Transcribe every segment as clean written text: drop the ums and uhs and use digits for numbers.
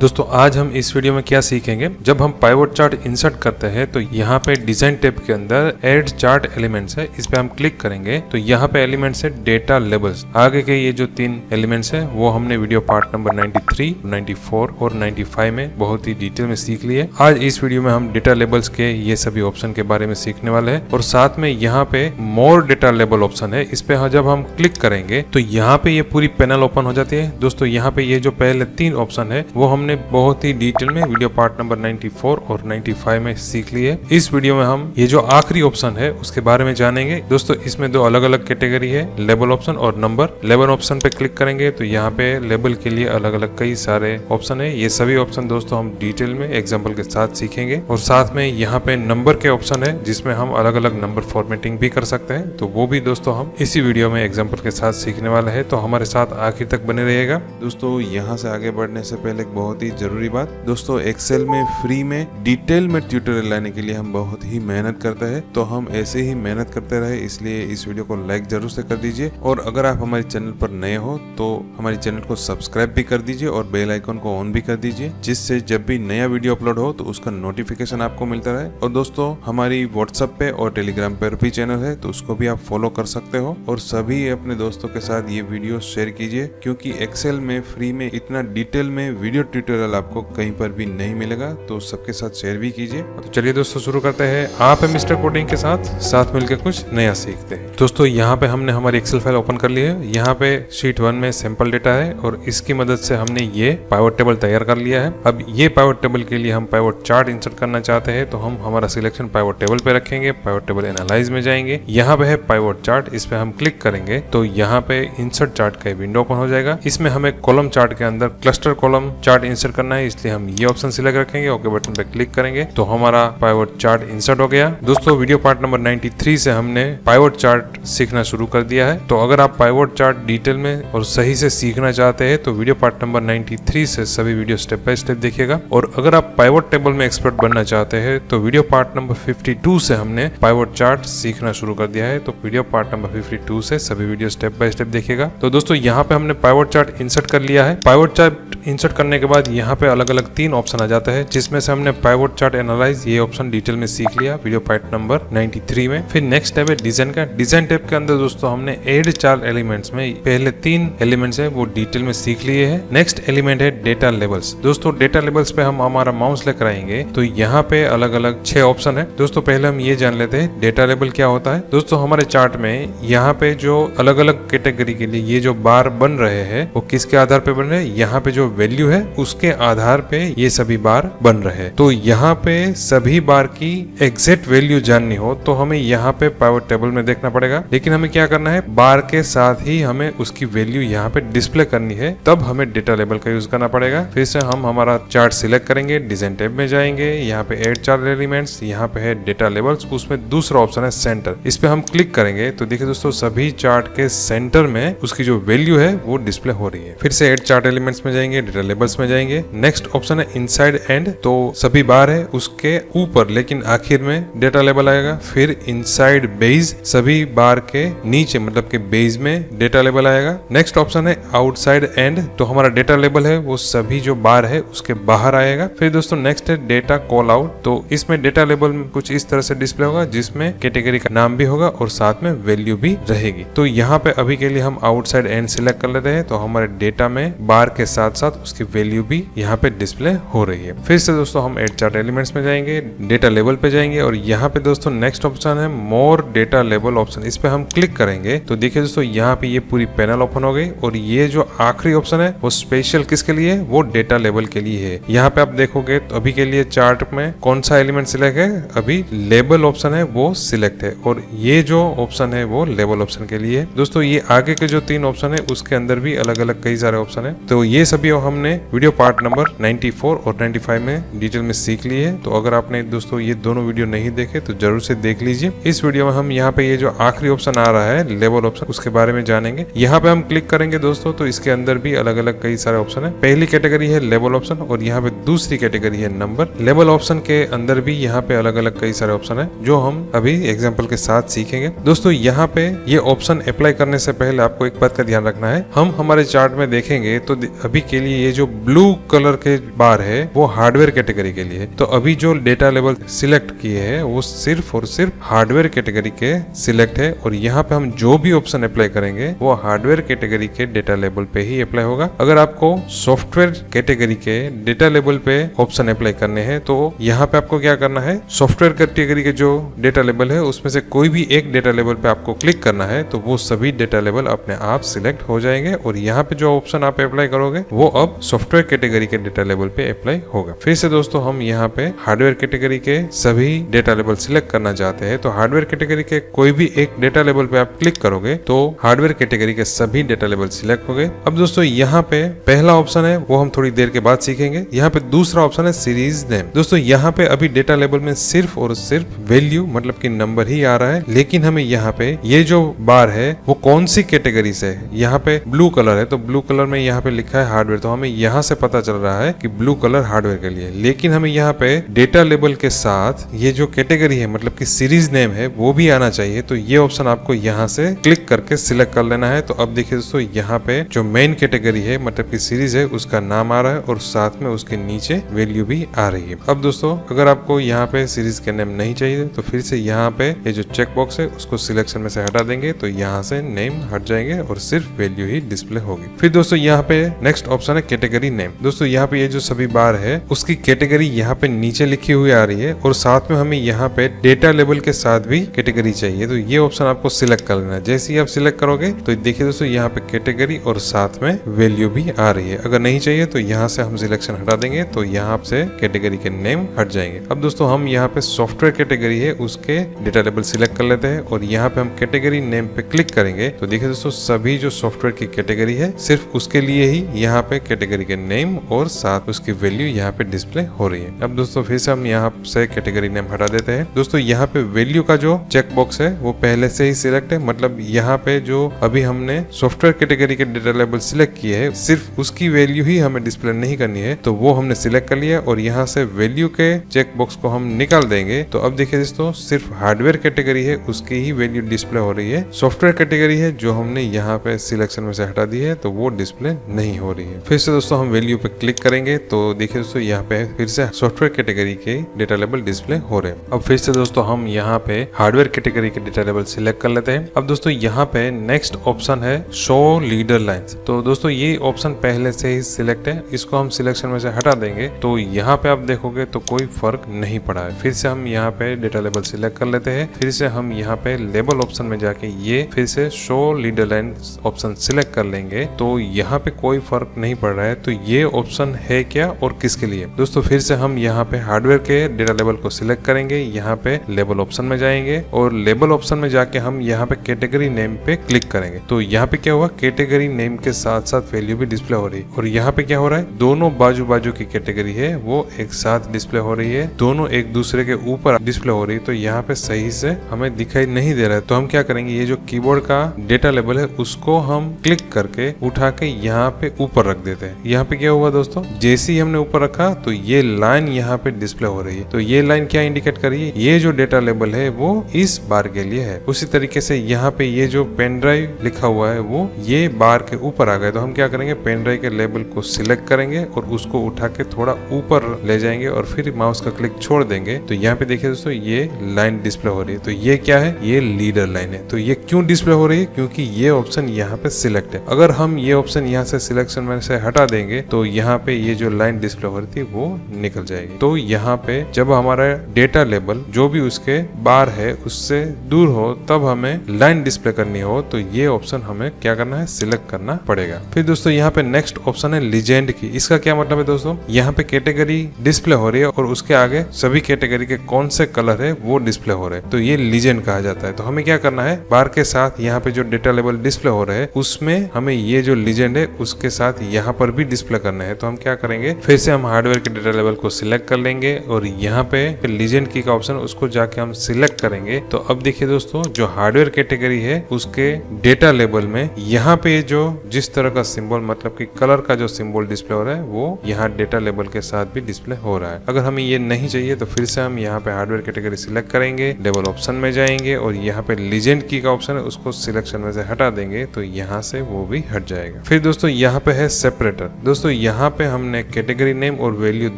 दोस्तों आज हम इस वीडियो में क्या सीखेंगे, जब हम पाइवट चार्ट इंसर्ट करते हैं तो यहाँ पे डिजाइन टैब के अंदर ऐड चार्ट एलिमेंट्स है, इस पे हम क्लिक करेंगे तो यहाँ पे एलिमेंट्स है डेटा लेबल्स। आगे के ये जो 3 एलिमेंट्स है वो हमने वीडियो पार्ट नंबर 93, 94 और 95 में बहुत ही डिटेल में सीख लिए। आज इस वीडियो में हम डेटा लेबल्स के ये सभी ऑप्शन के बारे में सीखने वाले हैं और साथ में यहाँ पे मोर डेटा लेबल ऑप्शन है, इस पे जब हम क्लिक करेंगे तो यहाँ पे ये पूरी पैनल ओपन हो जाती है। दोस्तों यहाँ पे ये जो पहले 3 ऑप्शन है वो हमने बहुत ही डिटेल में वीडियो पार्ट नंबर 94 और 95 में सीख लिए। इस वीडियो में हम ये जो आखिरी ऑप्शन है उसके बारे में जानेंगे। दोस्तों इसमें 2 अलग अलग कैटेगरी है, लेबल ऑप्शन और नंबर। लेबल ऑप्शन पे क्लिक करेंगे तो यहाँ पे लेबल के लिए अलग अलग कई सारे ऑप्शन है। ये सभी ऑप्शन दोस्तों हम डिटेल में एग्जाम्पल के साथ सीखेंगे और साथ में यहाँ पे नंबर के ऑप्शन है जिसमें हम अलग अलग नंबर फॉर्मेटिंग भी कर सकते हैं, तो वो भी दोस्तों हम इसी वीडियो में एग्जाम्पल के साथ सीखने वाले हैं, तो हमारे साथ आखिर तक बने रहिएगा। दोस्तों यहाँ से आगे बढ़ने से पहले एक बहुत ही जरूरी बात, दोस्तों एक्सेल में फ्री में डिटेल में ट्यूटोरियल लाने के लिए हम बहुत ही मेहनत करते हैं, तो हम ऐसे ही मेहनत करते रहे, इसलिए इस वीडियो को लाइक जरूर से कर दीजिए। और अगर आप हमारे चैनल पर नए हो तो हमारे चैनल को सब्सक्राइब भी कर दीजिए और बेल आइकन को ऑन भी कर दीजिए, जिससे जब भी नया वीडियो अपलोड हो तो उसका नोटिफिकेशन आपको मिलता रहे। और दोस्तों हमारी व्हाट्सएप पे और टेलीग्राम पर भी चैनल है, तो उसको भी आप फॉलो कर सकते हो। और सभी अपने दोस्तों के साथ ये वीडियो शेयर कीजिए, क्योंकि एक्सेल में फ्री में इतना डिटेल में वीडियो ट्यूटोरियल आपको कहीं पर भी नहीं मिलेगा, तो सबके साथ शेयर भी कीजिए। तो चलिए दोस्तों शुरू करते हैं। आप है मिस्टर कोडिंग के साथ मिलकर कुछ नया सीखते हैं। दोस्तों यहाँ पे हमने हमारी एक्सेल फाइल ओपन कर ली है। यहाँ पे शीट 1 में सैंपल डेटा है और इसकी मदद से हमने ये पाइवट टेबल तैयार कर लिया है। अब ये पाइवट टेबल के लिए हम पाइवट चार्ट इंसर्ट करना चाहते हैं, तो हम हमारा सिलेक्शन पाइवट टेबल पे रखेंगे। पाइवट टेबल एनालाइज में जाएंगे, यहाँ पे है पाइवट चार्ट, इस पे हम क्लिक करेंगे तो यहाँ पे इंसर्ट चार्ट का विंडो ओपन हो जाएगा। इसमें हमें कॉलम चार्ट के अंदर क्लस्टर कॉलम चार्ट इंसर्ट करना है, इसलिए हम ये ऑप्शन सिलेक्ट रखेंगे। ओके बटन पे क्लिक करेंगे तो हमारा पाइवट चार्ट इंसर्ट हो गया। दोस्तों वीडियो पार्ट नंबर 93 से हमने पाइवट चार्ट सीखना शुरू कर दिया है, तो अगर आप पाइवट चार्ट डिटेल में और सही से सीखना चाहते हैं तो वीडियो पार्ट नंबर 93 से सभी वीडियो स्टेप बाय स्टेप देखिएगा। और अगर आप पाइवट टेबल में एक्सपर्ट बनना चाहते हैं तो वीडियो पार्ट नंबर 52 से हमने पाइवट चार्ट सीखना शुरू कर दिया है, तो वीडियो पार्ट नंबर 52 से सभी वीडियो स्टेप बाय स्टेप देखिएगा। तो दोस्तों यहाँ पे हमने पाइवट चार्ट इंसर्ट कर लिया है। पाइवट चार्ट इंसर्ट करने के बाद यहाँ पे अलग अलग 3 ऑप्शन आ जाते हैं, जिसमें से हमने पाइवट चार्ट एनालाइज ये ऑप्शन डिटेल में सीख लिया वीडियो पार्ट नंबर 93 में। फिर नेक्स्ट टैब है डिजाइन का। डिजाइन टैब के अंदर दोस्तों हमने ऐड चार्ट एलिमेंट्स में पहले 3 एलिमेंट्स है वो डिटेल में सीख लिए हैं। नेक्स्ट एलिमेंट है डेटा लेबल्स। दोस्तों डेटा लेबल्स पे हम हमारा माउस लेकर आएंगे तो यहाँ पे अलग अलग 6 ऑप्शन है। दोस्तों पहले हम ये जान लेते हैं डेटा लेबल क्या होता है। दोस्तों हमारे चार्ट में यहाँ पे जो अलग अलग कैटेगरी के लिए ये जो बार बन रहे हैं वो किसके आधार पे बन रहे हैं, यहाँ पे जो वैल्यू है उसके आधार पे ये सभी बार बन रहे हैं। तो यहाँ पे सभी बार की एग्जैक्ट वैल्यू जाननी हो तो हमें यहाँ पे पाइवट टेबल में देखना पड़ेगा, लेकिन हमें क्या करना है, बार के साथ ही हमें उसकी वैल्यू यहाँ पे डिस्प्ले करनी है, तब हमें डेटा लेबल का यूज करना पड़ेगा। फिर से हम हमारा चार्ट सिलेक्ट करेंगे, डिजाइन टैब में जाएंगे, यहाँ पे ऐड चार्ट एलिमेंट्स, यहाँ पे है डेटा लेबल्स, उसमें दूसरा ऑप्शन है सेंटर, इस पे हम क्लिक करेंगे तो देखिए दोस्तों सभी चार्ट के सेंटर में उसकी जो वैल्यू है वो डिस्प्ले हो रही है। फिर से ऐड चार्ट एलिमेंट्स में जाएंगे, डेटा लेबल्स में जाएंगे। नेक्स्ट ऑप्शन है इनसाइड एंड, तो सभी बार है उसके ऊपर लेकिन आखिर में डेटा लेबल आएगा। फिर इनसाइड बेस, सभी बार के नीचे मतलब के बेस में डेटा लेबल आएगा। नेक्स्ट ऑप्शन है आउटसाइड एंड, तो हमारा डेटा लेबल है वो सभी जो बार है उसके बाहर आएगा। फिर दोस्तों नेक्स्ट है डेटा कॉल आउट, तो इसमें डेटा लेबल में कुछ इस तरह से डिस्प्ले होगा जिसमें कैटेगरी का नाम भी होगा और साथ में वैल्यू भी रहेगी। तो यहाँ पे अभी के लिए हम आउटसाइड एंड सिलेक्ट कर लेते हैं, तो हमारे डेटा में बार के साथ साथ उसकी वैल्यू भी यहाँ पे डिस्प्ले हो रही है। फिर से दोस्तों हम ऐड चार्ट एलिमेंट्स में जाएंगे, डेटा लेबल पे जाएंगे और यहाँ पे दोस्तों नेक्स्ट ऑप्शन है मोर डेटा लेबल ऑप्शन, इस पे हम क्लिक करेंगे तो देखिए दोस्तों यहाँ पे ये पूरी पैनल ओपन हो गई और ये जो आखिरी ऑप्शन है वो स्पेशल किसके लिए है, वो डेटा लेबल के लिए है। यहाँ पे आप देखोगे तो अभी के लिए चार्ट में कौन सा एलिमेंट सिलेक्ट है, अभी लेबल ऑप्शन है वो सिलेक्ट है और ये जो ऑप्शन है वो लेबल ऑप्शन के लिए है। दोस्तों ये आगे के जो 3 ऑप्शन है उसके अंदर भी अलग अलग कई सारे ऑप्शन है, तो ये सभी हमने वीडियो पार्ट नंबर 94 और 95 में डिटेल में सीख ली है। तो अगर आपने दोस्तों ये दोनों वीडियो नहीं देखे तो जरूर से देख लीजिए। इस वीडियो में हम यहाँ पे ये जो आखिरी ऑप्शन आ रहा है लेबल ऑप्शन, उसके बारे में जानेंगे। यहाँ पे हम क्लिक करेंगे दोस्तों तो इसके अंदर भी अलग अलग कई सारे ऑप्शन है। पहली कैटेगरी है लेबल ऑप्शन और यहाँ पे दूसरी कैटेगरी है नंबर। लेबल ऑप्शन के अंदर भी यहाँ पे अलग अलग कई सारे ऑप्शन है जो हम अभी एग्जाम्पल के साथ सीखेंगे। दोस्तों यहाँ पे ये ऑप्शन अप्लाई करने से पहले आपको एक बात का ध्यान रखना है, हम हमारे चार्ट में देखेंगे तो अभी के लिए ये जो ब्लू कलर के बार है वो हार्डवेयर कैटेगरी के लिए है। तो अभी जो डेटा लेबल सिलेक्ट किए हैं वो सिर्फ और सिर्फ हार्डवेयर कैटेगरी के सिलेक्ट है, और यहाँ पे हम जो भी ऑप्शन अप्लाई करेंगे वो हार्डवेयर कैटेगरी के डेटा लेबल पे ही अप्लाई होगा। अगर आपको सॉफ्टवेयर कैटेगरी के डेटा लेबल पे ऑप्शन अप्लाई करने हैं तो यहाँ पे आपको क्या करना है, सॉफ्टवेयर कैटेगरी के जो डेटा लेबल है उसमें से कोई भी एक डेटा लेबल पे आपको क्लिक करना है, तो वो सभी डेटा लेबल अपने आप सिलेक्ट हो जाएंगे और यहाँ पे जो ऑप्शन आप अप्लाई करोगे वो अब सॉफ्टवेयर कैटेगरी के डेटा लेबल पे अप्लाई होगा। फिर से दोस्तों हम यहाँ पे हार्डवेयर कैटेगरी के सभी डेटा लेबल सिलेक्ट करना चाहते हैं, तो हार्डवेयर कैटेगरी के कोई भी एक डेटा लेबल पे आप क्लिक करोगे तो हार्डवेयर कैटेगरी के सभी डेटा लेबल सिलेक्ट हो गए। अब दोस्तों यहाँ पे पहला ऑप्शन है वो हम थोड़ी देर के बाद सीखेंगे। यहाँ पे दूसरा ऑप्शन है सीरीज नेम। दोस्तों यहाँ पे अभी डेटा लेबल में सिर्फ और सिर्फ वैल्यू मतलब कि नंबर ही आ रहा है, लेकिन हमें यहाँ पे ये जो बार है वो कौन सी कैटेगरी से है, यहाँ पे ब्लू कलर है तो ब्लू कलर में यहाँ पे लिखा है हार्डवेयर, तो हमें यहाँ से पता चल रहा है कि ब्लू कलर हार्डवेयर के लिए। लेकिन हमें यहाँ पे डेटा लेबल के साथ ये जो कैटेगरी है मतलब कि सीरीज नेम है वो भी आना चाहिए, तो ये ऑप्शन आपको यहाँ से क्लिक करके सिलेक्ट कर लेना है। तो अब देखिए दोस्तों यहाँ पे जो मेन कैटेगरी है मतलब कि सीरीज है उसका नाम आ रहा है और साथ में उसके नीचे वैल्यू भी आ रही है। अब दोस्तों अगर आपको यहाँ पे सीरीज के नेम नहीं चाहिए तो फिर से यहाँ पे ये जो चेक बॉक्स है उसको सिलेक्शन में से हटा देंगे, तो यहाँ से नेम हट जाएंगे और सिर्फ वैल्यू ही डिस्प्ले होगी। फिर दोस्तों यहाँ पे नेक्स्ट ऑप्शन है कैटेगरी नेम। दोस्तों यहाँ पे ये जो सभी बार है उसकी कैटेगरी यहाँ पे नीचे लिखी हुई आ रही है और साथ में हमें यहाँ पे डेटा लेबल के साथ भी कैटेगरी चाहिए, तो ये ऑप्शन आपको सिलेक्ट कर लेना है। जैसे ही आप सिलेक्ट करोगे तो देखिए दोस्तों यहाँ पे कैटेगरी और साथ में वैल्यू भी आ रही है। अगर नहीं चाहिए तो यहाँ से हम सिलेक्शन हटा देंगे, तो यहाँ से कैटेगरी के नेम हट जाएंगे। अब दोस्तों हम यहाँ पे सॉफ्टवेयर कैटेगरी है उसके डेटा लेबल सिलेक्ट कर लेते हैं और यहाँ पे हम कैटेगरी नेम पे क्लिक करेंगे, तो देखिए दोस्तों सभी जो सॉफ्टवेयर की कैटेगरी है सिर्फ उसके लिए ही यहाँ पे कैटेगरी के नेम और साथ उसकी वैल्यू यहाँ पे डिस्प्ले हो रही है। अब दोस्तों फिर से हम यहाँ से कैटेगरी नेम हटा देते हैं। दोस्तों यहाँ पे वैल्यू का जो चेक बॉक्स है वो पहले से ही सिलेक्ट है, मतलब यहाँ पे जो अभी हमने सॉफ्टवेयर कैटेगरी के डेटा लेबल सिलेक्ट किए है सिर्फ उसकी वैल्यू ही हमें डिस्प्ले नहीं करनी है, तो वो हमने सिलेक्ट कर लिया और यहाँ से वैल्यू के चेक बॉक्स को हम निकाल देंगे। तो अब देखिए दोस्तों सिर्फ हार्डवेयर कैटेगरी है उसकी ही वैल्यू डिस्प्ले हो रही है, सॉफ्टवेयर कैटेगरी है जो हमने यहाँ पे सिलेक्शन में से हटा दी है तो वो डिस्प्ले नहीं हो रही है। फिर से दोस्तों हम वैल्यू पे क्लिक करेंगे तो देखिए दोस्तों यहाँ पे फिर से सॉफ्टवेयर कैटेगरी के डेटा लेबल डिस्प्ले हो रहे हैं। अब फिर से दोस्तों हम यहाँ पे हार्डवेयर कैटेगरी के डेटा लेबल सिलेक्ट कर लेते हैं। अब दोस्तों यहाँ पे नेक्स्ट ऑप्शन है शो लीडर लाइंस। तो दोस्तों ये ऑप्शन पहले से ही सिलेक्ट है, इसको हम सिलेक्शन में से हटा देंगे, तो यहाँ पे आप देखोगे तो कोई फर्क नहीं पड़ा है। फिर से हम यहाँ पे डेटा लेबल सिलेक्ट कर लेते हैं, फिर से हम यहाँ पे लेबल ऑप्शन में जाके ये फिर से show leader line option select कर लेंगे, तो यहाँ पे कोई फर्क नहीं पड़ रहा है। तो ये ऑप्शन है क्या और किसके लिए? दोस्तों फिर से हम यहाँ पे हार्डवेयर के डेटा लेबल को सिलेक्ट करेंगे, यहाँ पे लेबल ऑप्शन में जाएंगे और लेबल ऑप्शन में जाके हम यहाँ पे कैटेगरी नेम पे क्लिक करेंगे। तो यहाँ पे क्या हुआ, कैटेगरी नेम के साथ साथ वैल्यू भी डिस्प्ले हो रही है और यहाँ पे क्या हो रहा है, दोनों बाजू की कैटेगरी है वो एक साथ डिस्प्ले हो रही है, दोनों एक दूसरे के ऊपर डिस्प्ले हो रही है। तो यहाँ पे सही से हमें दिखाई नहीं दे रहा है, तो हम क्या करेंगे, ये जो कीबोर्ड का डेटा लेबल है उसको हम क्लिक करके उठा के यहाँ पे ऊपर रख देते हैं। यहाँ पे क्या हुआ दोस्तों, जैसे ही हमने ऊपर रखा तो ये लाइन यहाँ पे डिस्प्ले हो रही है। तो ये लाइन क्या इंडिकेट कर रही है, ये जो डेटा लेबल है वो इस बार के लिए है। उसी तरीके से यहाँ पे ये जो पेन ड्राइव लिखा हुआ है वो ये बार के ऊपर आ गए, तो हम क्या करेंगे, पेन ड्राइव के लेबल को सिलेक्ट करेंगे और उसको उठा के थोड़ा ऊपर ले जाएंगे और फिर माउस का क्लिक छोड़ देंगे। तो यहाँ पे देखिए दोस्तों ये लाइन डिस्प्ले हो रही है। तो ये क्या है, ये लीडर लाइन है। तो ये क्यों डिस्प्ले हो रही है, क्योंकि ये ऑप्शन यहाँ पे सिलेक्ट है। अगर हम ये ऑप्शन यहाँ से सिलेक्शन में से हटा देंगे तो यहाँ पे ये जो लाइन डिस्प्ले हो रही थी वो निकल जाएगी। तो यहाँ पे जब हमारा डेटा लेबल जो भी उसके बार है उससे दूर हो तब हमें लाइन डिस्प्ले करनी हो तो ये ऑप्शन हमें क्या करना है, सिलेक्ट करना पड़ेगा। फिर दोस्तों यहाँ पे नेक्स्ट ऑप्शन है लीजेंड की। इसका क्या मतलब है दोस्तों, यहाँ पे कैटेगरी डिस्प्ले हो रही है और उसके आगे सभी कैटेगरी के कौन से कलर है वो डिस्प्ले हो रहे हैं, तो ये लीजेंड कहा जाता है। तो हमें क्या करना है, बार के साथ यहाँ पे जो डेटा लेबल डिस्प्ले हो रहे हैं उसमें हमें ये जो लीजेंड है उसके साथ यहाँ पर भी डिस्प्ले करना है। तो हम क्या करेंगे, फिर से हम हार्डवेयर के डेटा लेबल को सिलेक्ट कर लेंगे और यहाँ पे लीजेंड की का ऑप्शन उसको जाके हम सिलेक्ट करेंगे। तो अब देखिए दोस्तों जो हार्डवेयर कैटेगरी है उसके डेटा लेबल में यहाँ पे जो जिस तरह का सिंबल मतलब कि कलर का जो सिंबल डिस्प्ले हो रहा है वो यहाँ डेटा लेबल के साथ भी डिस्प्ले हो रहा है। अगर हमें ये नहीं चाहिए तो फिर से हम यहाँ पे हार्डवेयर कैटेगरी सिलेक्ट करेंगे, लेबल ऑप्शन में जाएंगे और यहाँ पे लीजेंड की का ऑप्शन है उसको सिलेक्शन में से हटा देंगे, तो यहाँ से वो भी हट जाएगा। फिर दोस्तों यहाँ पे है सेपरेटर। दोस्तों यहाँ पे हमने कैटेगरी नेम और वैल्यू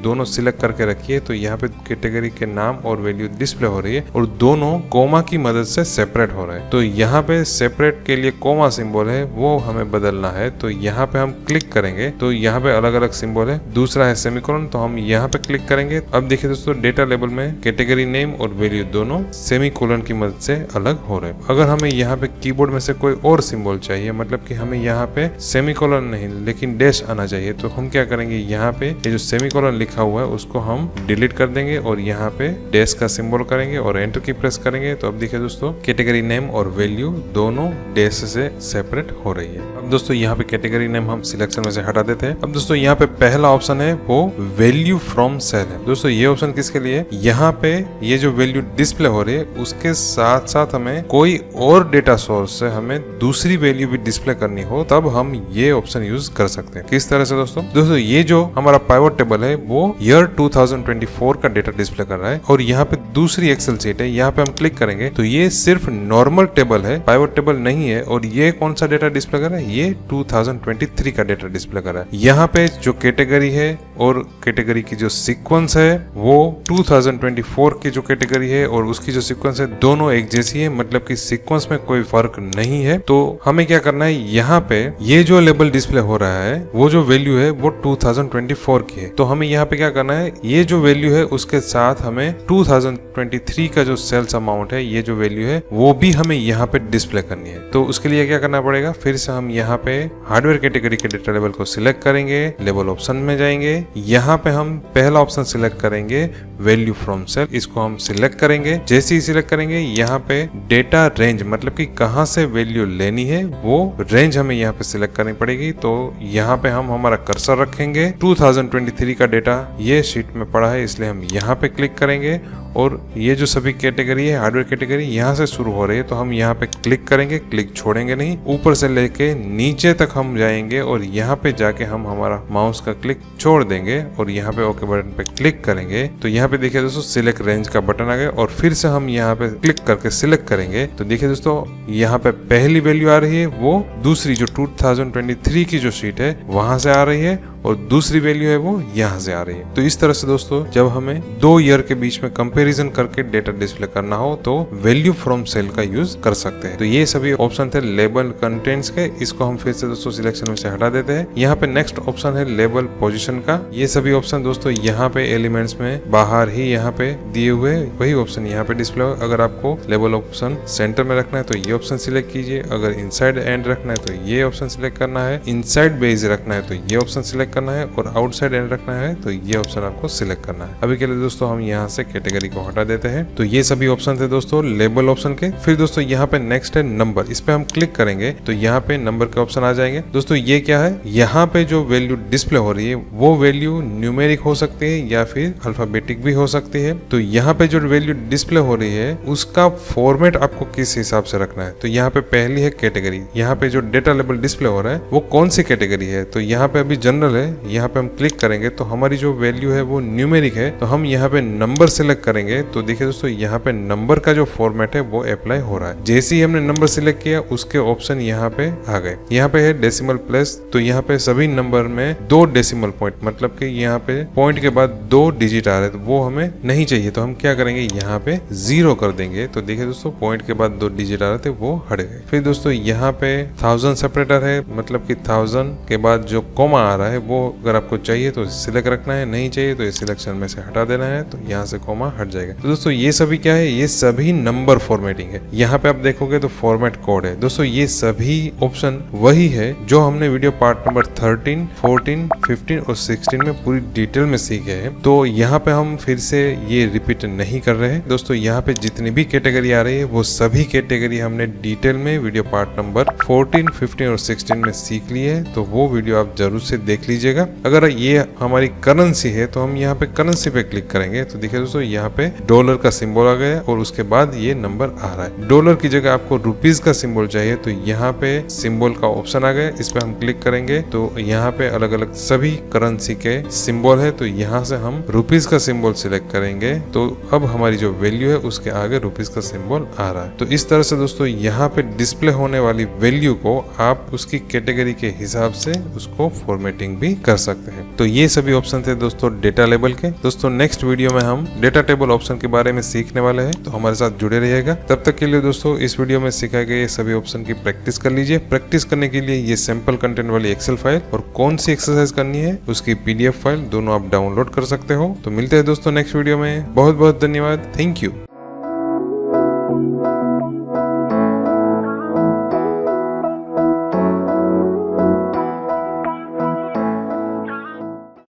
दोनों सिलेक्ट करके रखी है, तो यहाँ पे कैटेगरी के नाम और वैल्यू डिस्प्ले हो रही है और दोनों कोमा की मदद से सेपरेट हो रहे हैं। तो यहाँ पे सेपरेट के लिए कोमा सिंबल है वो हमें बदलना है, तो यहाँ पे हम क्लिक करेंगे तो यहाँ पे अलग अलग सिंबल है। दूसरा है सेमीकोलन, तो हम यहाँ पे क्लिक करेंगे। अब देखिए दोस्तों डेटा लेबल में कैटेगरी नेम और वैल्यू दोनों सेमीकोलन की मदद से अलग हो रहे हैं। अगर हमें यहाँ पे कीबोर्ड में से कोई और सिंबल चाहिए, मतलब कि हमें यहाँ पे सेमीकोलन नहीं लेकिन डैश आना चाहिए, तो हम क्या करेंगे, यहाँ पे ये जो सेमीकोलन लिखा हुआ है उसको हम डिलीट कर देंगे और यहाँ पे डैश का सिंबल करेंगे और एंटर की प्रेस करेंगे। तो अब देखिए दोस्तों कैटेगरी नेम और वैल्यू दोनों डैश से सेपरेट हो रही है। अब दोस्तों यहाँ पे कैटेगरी नेम हम सिलेक्शन में से हटा देते हैं। अब दोस्तों यहाँ पे पहला ऑप्शन है वो वैल्यू फ्रॉम सेल है। दोस्तों ये ऑप्शन किसके लिए, यहाँ पे ये जो वैल्यू डिस्प्ले हो रही है उसके साथ साथ हमें कोई और डेटा सोर्स से हमें दूसरी वैल्यू भी डिस्प्ले करनी हो तब हम ये ऑप्शन यूज कर सकते हैं। किस तरह से दोस्तों ये जो हमारा पाइवट टेबल है वो ईयर 2024 का डेटा डिस्प्ले कर रहा है और यहाँ पे दूसरी एक्सेल शीट है, यहाँ पे हम क्लिक करेंगे तो ये सिर्फ नॉर्मल टेबल है, पाइवट टेबल नहीं है। और ये कौन सा डेटा डिस्प्ले कर रहा है, ये 2023 का डेटा डिस्प्ले कर रहा है। यहाँ पे जो कैटेगरी है और कैटेगरी की जो सीक्वेंस है वो 2024 की जो कैटेगरी है और उसकी जो सीक्वेंस है दोनों एक जैसी है, मतलब कि सीक्वेंस में कोई फर्क नहीं है। तो हमें क्या करना है, यहाँ पे ये जो लेबल डिस्प्ले हो रहा है वो जो वैल्यू है वो 2024 की है, तो हमें यहाँ पे क्या करना है, ये जो वैल्यू है उसके साथ हमें 2023 का जो सेल्स अमाउंट है, ये जो वैल्यू है वो भी हमें यहाँ पे डिस्प्ले करनी है। तो उसके लिए क्या करना पड़ेगा, फिर से हम यहाँ पे हार्डवेयर कैटेगरी के डेटा लेबल को सिलेक्ट करेंगे, लेबल ऑप्शन में जाएंगे, यहाँ पे हम पहला ऑप्शन सिलेक्ट करेंगे वैल्यू फ्रॉम सेल, इसको हम सिलेक्ट करेंगे। जैसे ही सिलेक्ट करेंगे यहाँ पे डेटा रेंज, मतलब कि कहाँ से वैल्यू लेनी है वो रेंज हमें यहाँ पे सिलेक्ट करनी पड़ेगी। तो यहाँ पे हम हमारा कर्सर रखेंगे, 2023 का डेटा ये शीट में पड़ा है इसलिए हम यहाँ पे क्लिक करेंगे और ये जो सभी कैटेगरी है हार्डवेयर कैटेगरी यहाँ से शुरू हो रही है, तो हम यहाँ पे क्लिक करेंगे, क्लिक छोड़ेंगे नहीं, ऊपर से लेके नीचे तक हम जाएंगे और यहाँ पे जाके हम हमारा माउस का क्लिक छोड़ देंगे और यहाँ पे ओके बटन पे क्लिक करेंगे। तो यहाँ पे देखिए दोस्तों सिलेक्ट रेंज का बटन आ गया और फिर से हम यहाँ पे क्लिक करके सिलेक्ट करेंगे। तो देखिए दोस्तों यहाँ पे पहली वैल्यू आ रही है वो दूसरी जो 2023 की जो शीट है वहां से आ रही है और दूसरी वैल्यू है वो यहाँ से आ रही है। तो इस तरह से दोस्तों जब हमें दो ईयर के बीच में कंपैरिजन करके डेटा डिस्प्ले करना हो तो वैल्यू फ्रॉम सेल का यूज कर सकते हैं। तो ये सभी ऑप्शन थे लेबल कंटेंट्स के, इसको हम फिर से दोस्तों सिलेक्शन में से हटा देते हैं। यहाँ पे नेक्स्ट ऑप्शन है लेबल पोजीशन का। ये सभी ऑप्शन दोस्तों यहाँ पे एलिमेंट्स में बाहर ही यहाँ पे दिए हुए वही ऑप्शन यहाँ पे डिस्प्ले हो। अगर आपको लेबल ऑप्शन सेंटर में रखना है तो ये ऑप्शन सिलेक्ट कीजिए, अगर इनसाइड एंड रखना है तो ये ऑप्शन सिलेक्ट करना है, इनसाइड बेस रखना है तो ये ऑप्शन सिलेक्ट करना है और आउटसाइड एंड रखना है तो ये ऑप्शन आपको सिलेक्ट करना है। अभी के लिए दोस्तों हम यहाँ से कैटेगरी को हटा देते हैं। तो ये सभी ऑप्शन थे दोस्तों लेबल ऑप्शन के। फिर दोस्तों यहाँ पे नेक्स्ट है नंबर, इस पे हम क्लिक करेंगे तो यहाँ पे नंबर के ऑप्शन आ जाएंगे। दोस्तों ये क्या है, यहाँ पे जो वैल्यू डिस्प्ले हो रही है वो वैल्यू न्यूमेरिक हो सकती है या फिर अल्फाबेटिक भी हो सकती है। तो यहाँ पे जो वैल्यू डिस्प्ले हो रही है उसका फॉर्मेट आपको किस हिसाब से रखना है। तो यहाँ पे पहली है कैटेगरी, यहाँ पे जो डेटा लेबल डिस्प्ले हो रहा है वो कौन सी कैटेगरी है। तो यहाँ पे अभी जनरल है, यहाँ पे हम क्लिक करेंगे तो हमारी जो वैल्यू है वो न्यूमेरिक है, तो हम यहाँ पे नंबर सिलेक्ट करेंगे। तो देखिए दोस्तों यहाँ पे नंबर का जो फॉर्मेट है वो अप्लाई हो रहा है। जैसे ही हमने नंबर सिलेक्ट किया उसके ऑप्शन यहाँ पे आ गए। यहाँ पे है डेसिमल प्लेस, तो यहाँ पे सभी नंबर में 2 डेसिमल पॉइंट, मतलब कि यहाँ पे पॉइंट के बाद 2 डिजिट आ रहे तो वो हमें नहीं चाहिए, तो हम क्या करेंगे यहाँ पे 0 कर देंगे। तो देखिए दोस्तों पॉइंट के बाद 2 डिजिट आ रहे थे वो हट गए। फिर दोस्तों यहाँ पे 1000 सेपरेटर है, मतलब कि 1000 के बाद जो कॉमा आ रहा है वो अगर आपको चाहिए तो सिलेक्ट रखना है, नहीं चाहिए तो इस सिलेक्शन में से हटा देना है, तो यहाँ से कॉमा हट जाएगा। तो दोस्तों ये सभी क्या है, ये सभी नंबर फॉर्मेटिंग है। यहाँ पे आप देखोगे तो फॉर्मेट कोड है। दोस्तों ये सभी ऑप्शन वही है जो हमने वीडियो पार्ट नंबर 13, 14, 15 और 16 में पूरी डिटेल में सीखे हैं। तो यहाँ पे हम फिर से ये रिपीट नहीं कर रहे हैं। दोस्तों यहाँ पे जितनी भी कैटेगरी आ रही है वो सभी कैटेगरी हमने डिटेल में वीडियो पार्ट नंबर 14, 15 और 16 में सीख ली है, तो वो वीडियो आप जरूर से देख लीजिए। दीजिएगा। अगर ये हमारी करेंसी है तो हम यहाँ पे करेंसी पे क्लिक करेंगे तो देखिए दोस्तों यहाँ पे डॉलर का सिंबल आ गया और उसके बाद ये नंबर आ रहा है। डॉलर की जगह आपको रुपीज का सिंबल चाहिए तो यहाँ पे सिंबल का ऑप्शन आ गया, इस पे हम क्लिक करेंगे तो यहाँ पे अलग अलग सभी करेंसी के सिंबल है। तो यहाँ से हम रुपीज का सिंबल सिलेक्ट करेंगे तो अब हमारी जो वैल्यू है उसके आगे रुपीज का सिंबल आ रहा है। तो इस तरह से दोस्तों यहाँ पे डिस्प्ले होने वाली वैल्यू को आप उसकी कैटेगरी के हिसाब से उसको फॉर्मेटिंग भी कर सकते हैं। तो ये सभी ऑप्शन थे दोस्तों डेटा लेबल के। दोस्तों नेक्स्ट वीडियो में हम डेटा टेबल ऑप्शन के बारे में सीखने वाले हैं, तो हमारे साथ जुड़े रहिएगा। तब तक के लिए दोस्तों इस वीडियो में सिखाए गए सभी ऑप्शन की प्रैक्टिस कर लीजिए। प्रैक्टिस करने के लिए ये सैंपल कंटेंट वाली एक्सेल फाइल और कौन सी एक्सरसाइज करनी है उसकी PDF फाइल दोनों आप डाउनलोड कर सकते हो। तो मिलते हैं दोस्तों नेक्स्ट वीडियो में। बहुत बहुत धन्यवाद। Thank you.